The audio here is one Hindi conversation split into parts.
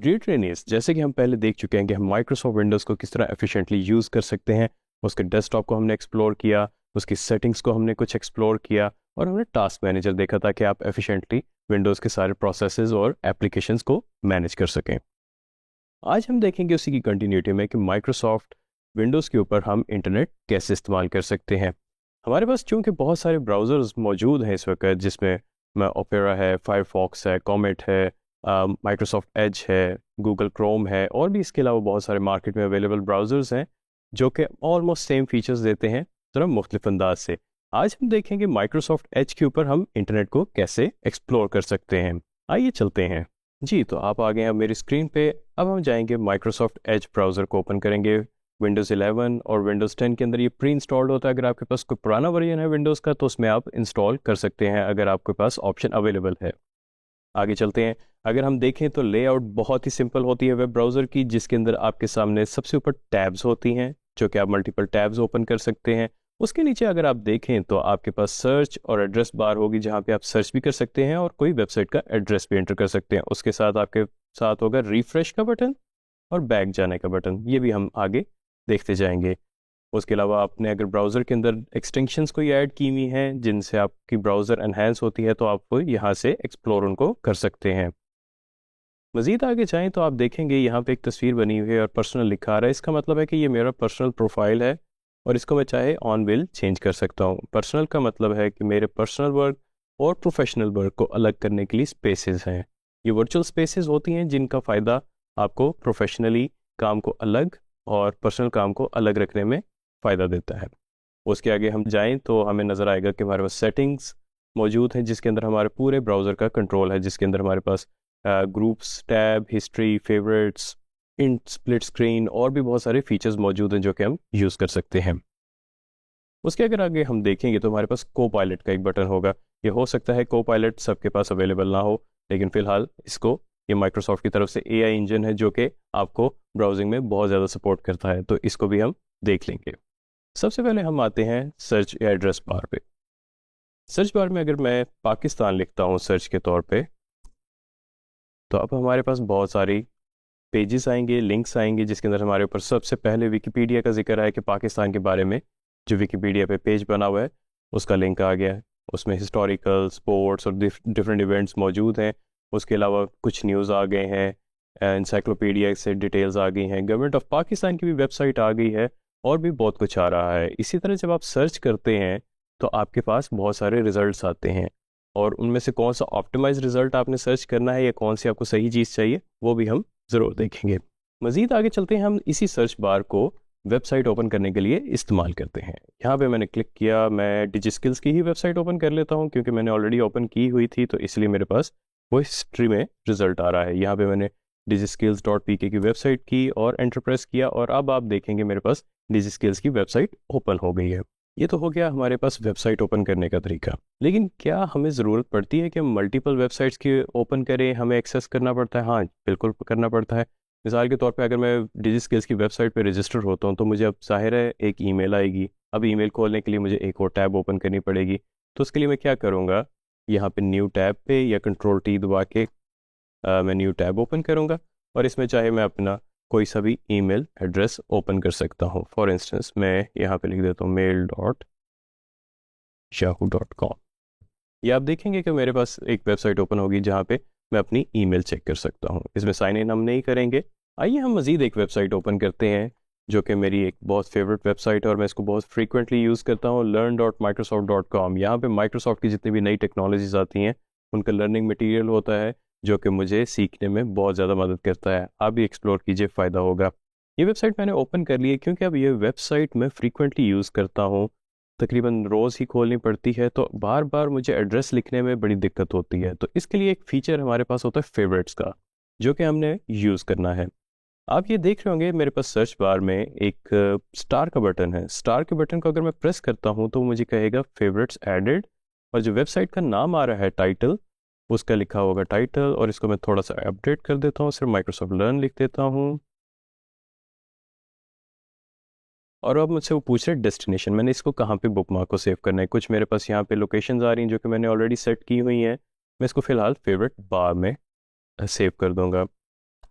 डियर ट्रेनीज, जैसे कि हम पहले देख चुके हैं कि हम माइक्रोसॉफ्ट विंडोज़ को किस तरह एफिशिएंटली यूज़ कर सकते हैं। उसके डेस्कटॉप को हमने एक्सप्लोर किया, उसकी सेटिंग्स को हमने कुछ एक्सप्लोर किया और हमने टास्क मैनेजर देखा ताकि आप एफिशिएंटली विंडोज़ के सारे प्रोसेसेस और एप्लीकेशंस को मैनेज कर सकें। आज हम देखेंगे उसी की कंटिन्यूटी में कि माइक्रोसॉफ्ट विंडोज़ के ऊपर हम इंटरनेट कैसे इस्तेमाल कर सकते हैं। हमारे पास चूँकि बहुत सारे ब्राउज़र्स मौजूद हैं इस वक्त, जिसमें ओपेरा है, फायरफॉक्स है, कॉमेट है, माइक्रोसॉफ्ट एज है, गूगल क्रोम है और भी इसके अलावा बहुत सारे मार्केट में अवेलेबल ब्राउज़र्स हैं जो कि ऑलमोस्ट सेम फीचर्स देते हैं थोड़ा मुख्तलिफ अंदाज से। आज हम देखेंगे माइक्रोसॉफ्ट एज के ऊपर हम इंटरनेट को कैसे एक्सप्लोर कर सकते हैं। आइए चलते हैं जी। तो आप आ गए हैं मेरी स्क्रीन पे। अब हम जाएंगे माइक्रोसॉफ्ट एज ब्राउज़र को ओपन करेंगे। विंडोज़ 11 और विंडोज़ 10 के अंदर ये प्री इंस्टॉल्ड होता है। अगर आपके पास कोई पुराना वर्जन है विंडोज़ का तो उसमें आप इंस्टॉल कर सकते हैं अगर आपके पास ऑप्शन अवेलेबल है। आगे चलते हैं। अगर हम देखें तो लेआउट बहुत ही सिंपल होती है वेब ब्राउज़र की, जिसके अंदर आपके सामने सबसे ऊपर टैब्स होती हैं जो कि आप मल्टीपल टैब्स ओपन कर सकते हैं। उसके नीचे अगर आप देखें तो आपके पास सर्च और एड्रेस बार होगी जहाँ पे आप सर्च भी कर सकते हैं और कोई वेबसाइट का एड्रेस भी एंटर कर सकते हैं। उसके साथ आपके साथ होगा रिफ्रेश का बटन और बैक जाने का बटन, ये भी हम आगे देखते जाएंगे। उसके अलावा आपने अगर ब्राउज़र के अंदर एक्सटेंशंस कोई ऐड की हुई हैं जिनसे आपकी ब्राउज़र एनहांस होती है तो आप यहाँ से एक्सप्लोर उनको कर सकते हैं। मज़ीद आगे जाएं तो आप देखेंगे यहाँ पे एक तस्वीर बनी हुई है और पर्सनल लिखा आ रहा है। इसका मतलब है कि ये मेरा पर्सनल प्रोफाइल है और इसको मैं चाहे ऑन विल चेंज कर सकता हूँ। पर्सनल का मतलब है कि मेरे पर्सनल वर्क और प्रोफेशनल वर्क को अलग करने के लिए स्पेसेस हैं। ये वर्चुअल स्पेसेस होती हैं जिनका फ़ायदा आपको प्रोफेशनली काम को अलग और पर्सनल काम को अलग रखने में फ़ायदा देता है। उसके आगे हम जाएं तो हमें नज़र आएगा कि हमारे पास सेटिंग्स मौजूद हैं जिसके अंदर हमारे पूरे ब्राउज़र का कंट्रोल है, जिसके अंदर हमारे पास groups, tab, history, favourites, in split screen और भी बहुत सारे फीचर्स मौजूद हैं जो कि हम यूज़ कर सकते हैं। उसके अगर आगे हम देखेंगे तो हमारे पास को पायलट का एक बटन होगा। ये हो सकता है को पायलट सबके पास अवेलेबल ना हो, लेकिन फ़िलहाल इसको ये माइक्रोसॉफ्ट की तरफ से एआई इंजन है जो कि आपको ब्राउजिंग में बहुत ज़्यादा सपोर्ट करता है, तो इसको भी हम देख लेंगे। सबसे पहले हम आते हैं सर्च या एड्रेस बार पे। सर्च बार में अगर मैं पाकिस्तान लिखता हूँ सर्च के तौर पे, तो अब हमारे पास बहुत सारी पेजेस आएंगे, लिंक्स आएंगे, जिसके अंदर हमारे ऊपर सबसे पहले विकिपीडिया का जिक्र है कि पाकिस्तान के बारे में जो विकिपीडिया पे पेज बना हुआ है उसका लिंक आ गया है। उसमें हिस्टोरिकल, स्पोर्ट्स और डिफरेंट इवेंट्स मौजूद हैं। उसके अलावा कुछ न्यूज़ आ गए हैं, एनसाइक्लोपीडिया से डिटेल्स आ गई हैं, गवर्नमेंट ऑफ पाकिस्तान की भी वेबसाइट आ गई है और भी बहुत कुछ आ रहा है। इसी तरह जब आप सर्च करते हैं तो आपके पास बहुत सारे रिजल्ट्स आते हैं और उनमें से कौन सा ऑप्टिमाइज रिजल्ट आपने सर्च करना है या कौन सी आपको सही चीज़ चाहिए वो भी हम ज़रूर देखेंगे। मज़ीद आगे चलते हैं, हम इसी सर्च बार को वेबसाइट ओपन करने के लिए इस्तेमाल करते हैं। यहाँ पे मैंने क्लिक किया, मैं डिजिस्किल्स की ही वेबसाइट ओपन कर लेता हूँ क्योंकि मैंने ऑलरेडी ओपन की हुई थी, तो इसलिए मेरे पास वो हिस्ट्री में रिजल्ट आ रहा है। यहाँ पे मैंने digiskills.pk की वेबसाइट की और एंटर प्रेस किया और अब आप देखेंगे मेरे पास डिजिस्किल्स की वेबसाइट ओपन हो गई है। ये तो हो गया हमारे पास वेबसाइट ओपन करने का तरीका, लेकिन क्या हमें ज़रूरत पड़ती है कि हम मल्टीपल वेबसाइट्स की ओपन करें, हमें एक्सेस करना पड़ता है? हाँ, बिल्कुल करना पड़ता है। मिसाल के तौर पे अगर मैं डिजिस्किल्स की वेबसाइट पे रजिस्टर होता हूँ तो मुझे अब जाहिर है एक ईमेल आएगी। अब ईमेल खोलने के लिए मुझे एक और टैब ओपन करनी पड़ेगी, तो उसके लिए मैं क्या करूँगा, यहाँ पे न्यू टैब पे या कंट्रोल टी दबा के मैं न्यू टैब ओपन करूँगा और इसमें चाहे मैं अपना कोई सा भी ईमेल एड्रेस ओपन कर सकता हूँ। फॉर इंस्टेंस मैं यहाँ पे लिख देता हूँ mail.yahoo.com। ये आप देखेंगे कि मेरे पास एक वेबसाइट ओपन होगी जहाँ पे मैं अपनी ईमेल चेक कर सकता हूँ। इसमें साइन इन हम नहीं करेंगे। आइए हम मज़ीद एक वेबसाइट ओपन करते हैं जो कि मेरी एक बहुत फेवरेट वेबसाइट है और मैं इसको बहुत फ्रीक्वेंटली यूज़ करता हूँ, learn.microsoft.com। यहाँ पे माइक्रोसॉफ्ट की जितनी भी नई टेक्नोलॉजीज आती हैं उनका लर्निंग मटीरियल होता है जो कि मुझे सीखने में बहुत ज़्यादा मदद करता है। आप भी एक्सप्लोर कीजिए, फ़ायदा होगा। ये वेबसाइट मैंने ओपन कर ली है क्योंकि अब ये वेबसाइट मैं फ्रीक्वेंटली यूज़ करता हूँ, तकरीबन रोज़ ही खोलनी पड़ती है, तो बार बार मुझे एड्रेस लिखने में बड़ी दिक्कत होती है। तो इसके लिए एक फ़ीचर हमारे पास होता है फेवरेट्स का, जो कि हमने यूज़ करना है। आप ये देख रहे होंगे मेरे पास सर्च बार में एक स्टार का बटन है। स्टार के बटन को अगर मैं प्रेस करता हूँ तो मुझे कहेगा फेवरेट्स एडेड और जो वेबसाइट का नाम आ रहा है टाइटल, उसका लिखा होगा टाइटल और इसको मैं थोड़ा सा अपडेट कर देता हूँ, सिर्फ माइक्रोसॉफ्ट लर्न लिख देता हूँ और अब मुझसे वो पूछ रहे डेस्टिनेशन, मैंने इसको कहाँ पे बुकमार्क को सेव करना है। कुछ मेरे पास यहाँ पे लोकेशंस आ रही हैं जो कि मैंने ऑलरेडी सेट की हुई हैं। मैं इसको फ़िलहाल फेवरेट बार में सेव कर दूँगा।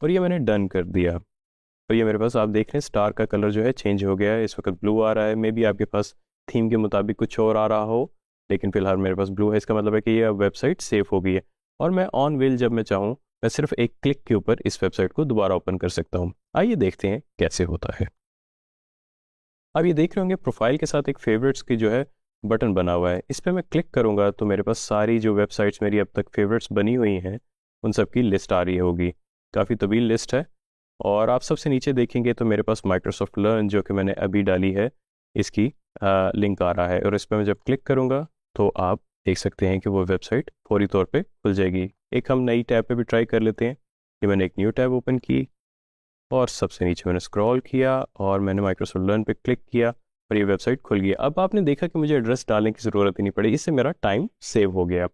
और ये मैंने डन कर दिया। और ये मेरे पास आप देख रहे हैं स्टार का कलर जो है चेंज हो गया है, इस वक्त ब्लू आ रहा है। मे बी आपके पास थीम के मुताबिक कुछ और आ रहा हो, लेकिन फिलहाल मेरे पास ब्लू है। इसका मतलब है कि ये वेबसाइट सेफ हो गई है। और मैं ऑन व्हील जब मैं चाहूँ, मैं सिर्फ एक क्लिक के ऊपर इस वेबसाइट को दोबारा ओपन कर सकता हूँ। आइए देखते हैं कैसे होता है। अब ये देख रहे होंगे प्रोफाइल के साथ एक फेवरेट्स की जो है बटन बना हुआ है। इस पर मैं क्लिक करूँगा तो मेरे पास सारी जो वेबसाइट्स मेरी अब तक फेवरेट्स बनी हुई हैं उन सब की लिस्ट आ रही होगी। काफ़ी तवील लिस्ट है। और आप सबसे नीचे देखेंगे तो मेरे पास माइक्रोसॉफ्ट लर्न जो कि मैंने अभी डाली है, इसकी लिंक आ रहा है। और इस पर मैं जब क्लिक करूँगा तो आप देख सकते हैं कि वो वेबसाइट फौरी तौर पे खुल जाएगी। एक हम नई टैब पे भी ट्राई कर लेते हैं। कि मैंने एक न्यू टैब ओपन की और सबसे नीचे मैंने स्क्रॉल किया और मैंने माइक्रोसॉफ्ट लर्न पे क्लिक किया और ये वेबसाइट खुल गई। अब आपने देखा कि मुझे एड्रेस डालने की ज़रूरत ही नहीं पड़ी, इससे मेरा टाइम सेव हो गया।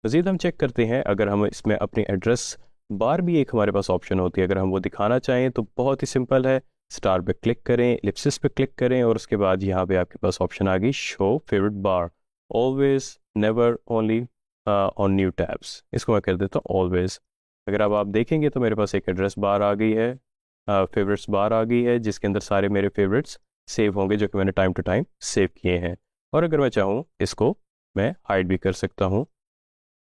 मज़ीद हम चेक करते हैं, अगर हम इसमें अपनी एड्रेस बार भी एक हमारे पास ऑप्शन होती है, अगर हम वो दिखाना चाहें तो बहुत ही सिंपल है। स्टार पे क्लिक करें, एलिप्सिस पे क्लिक करें और उसके बाद यहाँ पे आपके पास ऑप्शन आ गई show favourite bar, always, never, only, on new tabs. इसको मैं कर देता हूँ ऑलवेज। अगर अब आप देखेंगे तो मेरे पास एक एड्रेस बार आ गई है, फेवरेट्स बार आ गई है, जिसके अंदर सारे मेरे फेवरेट्स सेव होंगे जो कि मैंने टाइम टू टाइम सेव किए हैं। और अगर मैं चाहूँ इसको मैं हाइड भी कर सकता हूँ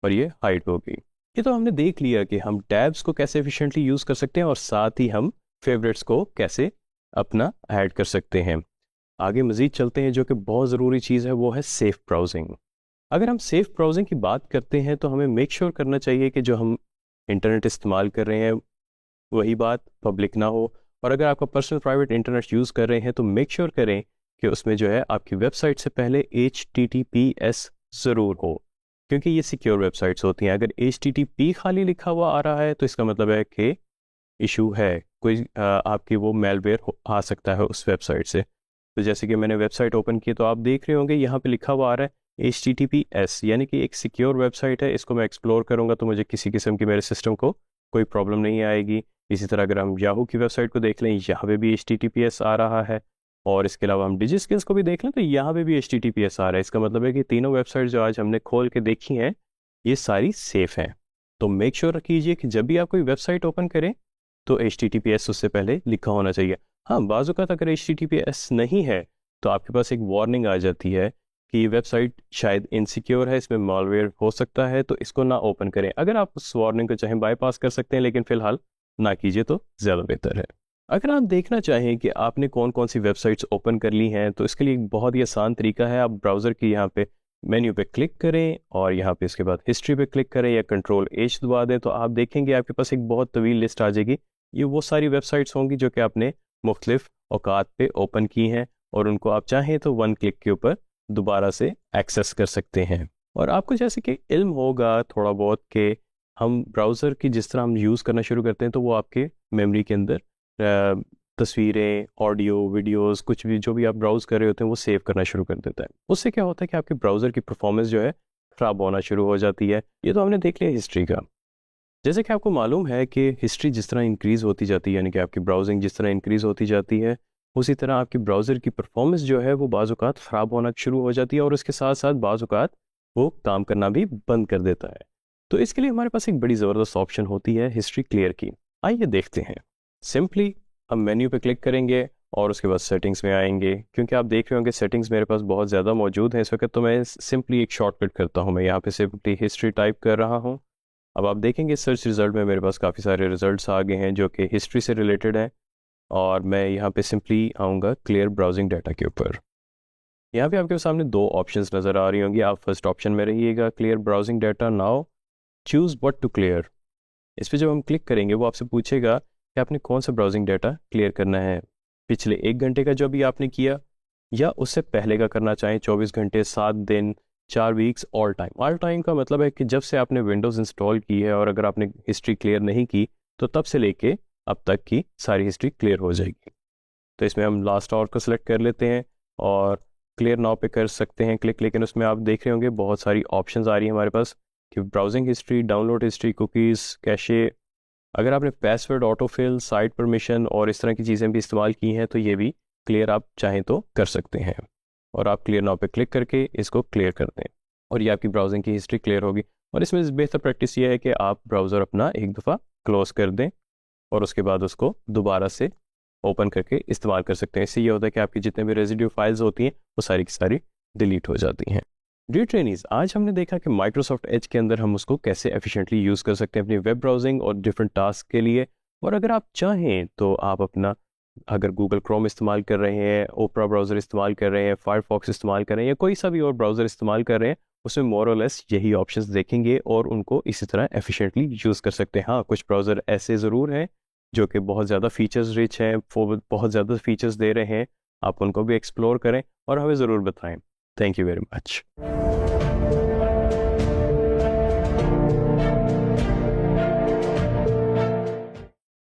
और ये हाइड हो गई। ये तो हमने देख लिया कि हम टैब्स को कैसे एफिशिएंटली यूज़ कर सकते हैं और साथ ही हम फेवरेट्स को कैसे अपना ऐड कर सकते हैं। आगे मज़ीद चलते हैं। जो कि बहुत ज़रूरी चीज़ है वो है सेफ ब्राउजिंग। अगर हम सेफ ब्राउजिंग की बात करते हैं तो हमें मेक श्योर करना चाहिए कि जो हम इंटरनेट इस्तेमाल कर रहे हैं वही बात पब्लिक ना हो। और अगर आपका पर्सनल प्राइवेट इंटरनेट यूज़ कर रहे हैं तो मेक श्योर करें कि उसमें जो है आपकी वेबसाइट से पहले HTTPS ज़रूर हो, क्योंकि ये सिक्योर वेबसाइट्स होती हैं। अगर HTTP खाली लिखा हुआ आ रहा है तो इसका मतलब है कि इशू है, कोई आपकी वो मेलवेयर आ सकता है उस वेबसाइट से। तो जैसे कि मैंने वेबसाइट ओपन की तो आप देख रहे होंगे यहाँ पे लिखा हुआ आ रहा है HTTPS, यानी कि एक सिक्योर वेबसाइट है। इसको मैं एक्सप्लोर करूँगा तो मुझे किसी किस्म की मेरे सिस्टम को कोई प्रॉब्लम नहीं आएगी। इसी तरह अगर हम याहू की वेबसाइट को देख लें, यहाँ पे भी HTTPS आ रहा है। और इसके अलावा हम डिजिस्किल्स को भी देख लें तो यहाँ पे भी HTTPS आ रहा है। इसका मतलब है कि तीनों वेबसाइट जो आज हमने खोल के देखी हैं ये सारी सेफ हैं। तो मेक श्योर कीजिए कि जब भी आप कोई वेबसाइट ओपन करें तो HTTPS उससे पहले लिखा होना चाहिए। हाँ, बाज़ औक़ात अगर HTTPS नहीं है तो आपके पास एक वार्निंग आ जाती है कि ये वेबसाइट शायद इनसिक्योर है, इसमें मॉलवेयर हो सकता है, तो इसको ना ओपन करें। अगर आप उस वार्निंग को चाहें बाईपास कर सकते हैं, लेकिन फ़िलहाल ना कीजिए तो ज़्यादा बेहतर है। अगर आप देखना चाहें कि आपने कौन कौन सी वेबसाइट्स ओपन कर ली हैं तो इसके लिए एक बहुत ही आसान तरीका है। आप ब्राउज़र की यहाँ पे मेन्यू पे क्लिक करें और यहाँ पे इसके बाद हिस्ट्री पे क्लिक करें या Ctrl+H दबा दें तो आप देखेंगे आपके पास एक बहुत तवील लिस्ट आ जाएगी। ये वो सारी वेबसाइट्स होंगी जो कि आपने मुख्तलिफ औकात पे ओपन की हैं और उनको आप चाहें तो वन क्लिक के ऊपर दोबारा से एक्सेस कर सकते हैं। और आपको जैसे कि इल्म होगा थोड़ा बहुत कि हम ब्राउज़र की जिस तरह हम यूज़ करना शुरू करते हैं तो वो आपके मेमोरी के अंदर तस्वीरें, ऑडियो, वीडियोस, कुछ भी जो भी आप ब्राउज़ कर रहे होते हैं वो सेव करना शुरू कर देता है। उससे क्या होता है कि आपके ब्राउज़र की परफॉर्मेंस जो है ख़राब होना शुरू हो जाती है। ये तो हमने देख लिया हिस्ट्री का। जैसे कि आपको मालूम है कि हिस्ट्री जिस तरह इंक्रीज़ होती जाती है, यानी कि आपकी ब्राउजिंग जिस तरह इंक्रीज़ होती जाती है, उसी तरह आपकी ब्राउज़र की परफॉर्मेंस जो है वो बाज़ औक़ात ख़राब होना शुरू हो जाती है और उसके साथ साथ बाज़ औक़ात वो काम करना भी बंद कर देता है। तो इसके लिए हमारे पास एक बड़ी ज़बरदस्त ऑप्शन होती है हिस्ट्री क्लियर की। आइए देखते हैं। सिंपली हम मेन्यू पे क्लिक करेंगे और उसके बाद सेटिंग्स में आएंगे। क्योंकि आप देख रहे होंगे सेटिंग्स मेरे पास बहुत ज़्यादा मौजूद हैं इस वक्त, तो मैं सिंपली एक शॉर्टकट करता हूँ। मैं यहाँ पे सिंपली हिस्ट्री टाइप कर रहा हूँ। अब आप देखेंगे सर्च रिज़ल्ट में मेरे पास काफ़ी सारे रिज़ल्ट्स आ गए हैं जो कि हिस्ट्री से रिलेटेड हैं। और मैं यहाँ पे सिंपली आऊँगा क्लियर ब्राउजिंग डाटा के ऊपर। यहाँ पे आपके सामने दो ऑप्शंस नज़र आ रही होंगी। आप फर्स्ट ऑप्शन में रहिएगा, clear browsing data now, choose what to clear. इस पर जब हम क्लिक करेंगे वो आपसे पूछेगा कि आपने कौन सा ब्राउजिंग डाटा क्लियर करना है। पिछले 1 घंटे का जो भी आपने किया या उससे पहले का करना चाहें, 24 घंटे, 7 दिन, 4 weeks, all time. All time का मतलब है कि जब से आपने विंडोज़ इंस्टॉल की है और अगर आपने हिस्ट्री क्लियर नहीं की तो तब से लेके अब तक की सारी हिस्ट्री क्लियर हो जाएगी। तो इसमें हम लास्ट आवर को सिलेक्ट कर लेते हैं और क्लियर नाउ पे कर सकते हैं क्लिक। लेकिन उसमें आप देख रहे होंगे बहुत सारी ऑप्शंस आ रही हैं हमारे पास कि browsing history, download history, cookies, cache. अगर आपने पासवर्ड, ऑटोफिल, साइट परमिशन और इस तरह की चीज़ें भी इस्तेमाल की हैं तो ये भी क्लियर आप चाहें तो कर सकते हैं। और आप क्लियर नाउ पे क्लिक करके इसको क्लियर कर दें और ये आपकी ब्राउजिंग की हिस्ट्री क्लियर होगी। और इसमें बेहतर प्रैक्टिस ये है कि आप ब्राउज़र अपना एक दफ़ा क्लोज कर दें और उसके बाद उसको दोबारा से ओपन करके इस्तेमाल कर सकते हैं। इससे ये होता है कि आपकी जितने भी रेजिड्यू फाइल्स होती हैं वो सारी की सारी डिलीट हो जाती हैं। डियर ट्रेनीज, आज हमने देखा कि माइक्रोसॉफ्ट एज के अंदर हम उसको कैसे एफिशिएंटली यूज़ कर सकते हैं अपनी वेब ब्राउजिंग और डिफरेंट टास्क के लिए। और अगर आप चाहें तो आप अपना, अगर गूगल क्रोम इस्तेमाल कर रहे हैं, ओपरा ब्राउज़र इस्तेमाल कर रहे हैं, फायरफॉक्स इस्तेमाल कर रहे हैं या कोई सा भी और ब्राउज़र इस्तेमाल कर रहे हैं, उसमें मोर और लेस यही ऑप्शंस देखेंगे और उनको इसी तरह एफिशिएंटली यूज़ कर सकते हैं। हाँ, कुछ ब्राउज़र ऐसे ज़रूर हैं जो कि बहुत ज़्यादा फीचर्स रिच हैं, बहुत ज़्यादा फीचर्स दे रहे हैं। आप उनको भी एक्सप्लोर करें और हमें ज़रूर बताएं। Thank you very much.